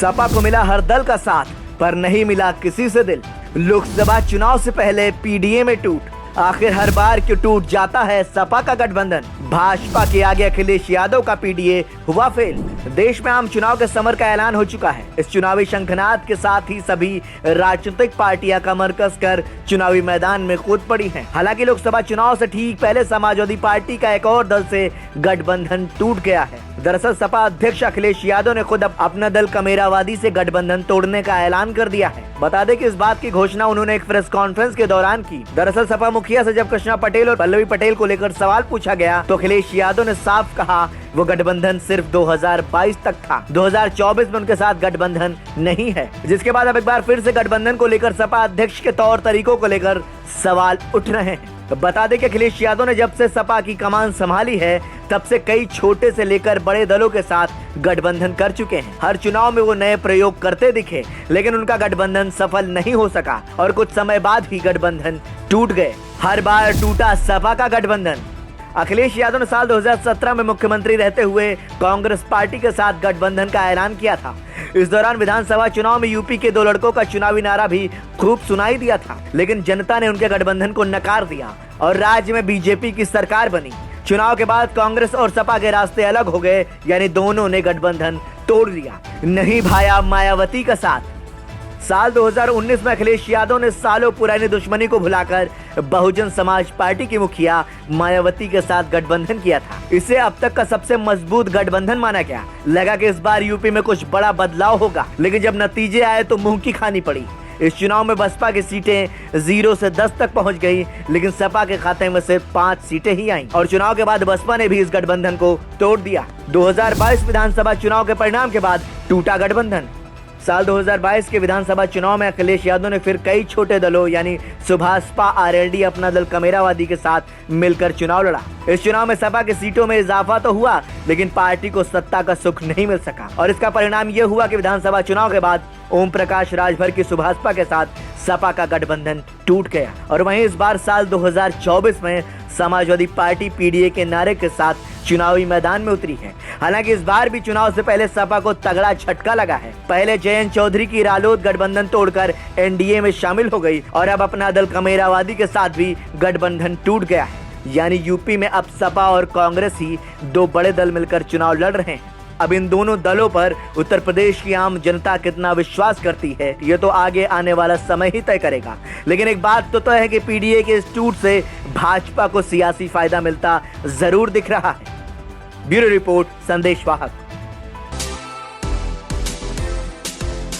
सपा को मिला हर दल का साथ, पर नहीं मिला किसी से दिल। लोकसभा चुनाव से पहले पीडीए में टूट, आखिर हर बार क्यों टूट जाता है सपा का गठबंधन। भाजपा के आगे अखिलेश यादव का पीडीए हुआ फेल। देश में आम चुनाव के समर का ऐलान हो चुका है। इस चुनावी शंखनाद के साथ ही सभी राजनीतिक पार्टियां कमर कसकर चुनावी मैदान में कूद पड़ी हैं। हालांकि लोकसभा चुनाव से ठीक पहले समाजवादी पार्टी का एक और दल से गठबंधन टूट गया है। दरअसल सपा अध्यक्ष अखिलेश यादव ने खुद अपना दल कमेरावादी से गठबंधन तोड़ने का ऐलान कर दिया है। बता दें कि इस बात की घोषणा उन्होंने एक प्रेस कॉन्फ्रेंस के दौरान की। दरअसल सपा मुखिया से जब कृष्णा पटेल और पल्लवी पटेल को लेकर सवाल पूछा गया तो अखिलेश यादव ने साफ कहा वो गठबंधन सिर्फ 2022 तक था, 2024 में उनके साथ गठबंधन नहीं है। जिसके बाद अब एक बार फिर से गठबंधन को लेकर सपा अध्यक्ष के तौर तरीकों को लेकर सवाल उठ रहे हैं। बता दें कि अखिलेश यादव ने जब से सपा की कमान संभाली है तब से कई छोटे से लेकर बड़े दलों के साथ गठबंधन कर चुके हैं। हर चुनाव में वो नए प्रयोग करते दिखे, लेकिन उनका गठबंधन सफल नहीं हो सका और कुछ समय बाद ही गठबंधन टूट गए। हर बार टूटा सपा का गठबंधन। अखिलेश यादव ने साल 2017 में मुख्यमंत्री रहते हुए कांग्रेस पार्टी के साथ गठबंधन का ऐलान किया था। इस दौरान विधानसभा चुनाव में यूपी के दो लड़कों का चुनावी नारा भी खूब सुनाई दिया था, लेकिन जनता ने उनके गठबंधन को नकार दिया और राज्य में बीजेपी की सरकार बनी। चुनाव के बाद कांग्रेस और सपा के रास्ते अलग हो गए, यानी दोनों ने गठबंधन तोड़ दिया। नहीं भाया मायावती का साथ। साल 2019 में अखिलेश यादव ने सालों पुरानी दुश्मनी को भुलाकर बहुजन समाज पार्टी की मुखिया मायावती के साथ गठबंधन किया था। इसे अब तक का सबसे मजबूत गठबंधन माना गया। लगा कि इस बार यूपी में कुछ बड़ा बदलाव होगा, लेकिन जब नतीजे आए तो मुंह की खानी पड़ी। इस चुनाव में बसपा की सीटें 0 से 10 तक पहुंच गई, लेकिन सपा के खाते में सिर्फ 5 सीटें ही आईं और चुनाव के बाद बसपा ने भी इस गठबंधन को तोड़ दिया। 2022 विधानसभा चुनाव के परिणाम के बाद टूटा गठबंधन। साल 2022 के विधानसभा चुनाव में अखिलेश यादव ने फिर कई छोटे दलों यानी सुभाषपा, आरएलडी, अपना दल कमेरावादी के साथ मिलकर चुनाव लड़ा। इस चुनाव में सपा की सीटों में इजाफा तो हुआ, लेकिन पार्टी को सत्ता का सुख नहीं मिल सका और इसका परिणाम ये हुआ कि विधानसभा चुनाव के बाद ओम प्रकाश राजभर की सुभाषपा के साथ सपा का गठबंधन टूट गया। और वहीं इस बार साल 2024 में समाजवादी पार्टी पीडीए के नारे के साथ चुनावी मैदान में उतरी है। हालांकि इस बार भी चुनाव से पहले सपा को तगड़ा झटका लगा है। पहले जयंत चौधरी की रालोद गठबंधन तोड़कर एनडीए में शामिल हो गई और अब अपना दल कमेरावादी के साथ भी गठबंधन टूट गया है। यानी यूपी में अब सपा और कांग्रेस ही दो बड़े दल मिलकर चुनाव लड़ रहे हैं। अब इन दोनों दलों पर उत्तर प्रदेश की आम जनता कितना विश्वास करती है, ये तो आगे आने वाला समय ही तय करेगा। लेकिन एक बात तो तय है कि पीडीए के इस टूट से भाजपा को सियासी फायदा मिलता जरूर दिख रहा है। ब्यूरो रिपोर्ट, संदेश वाहक।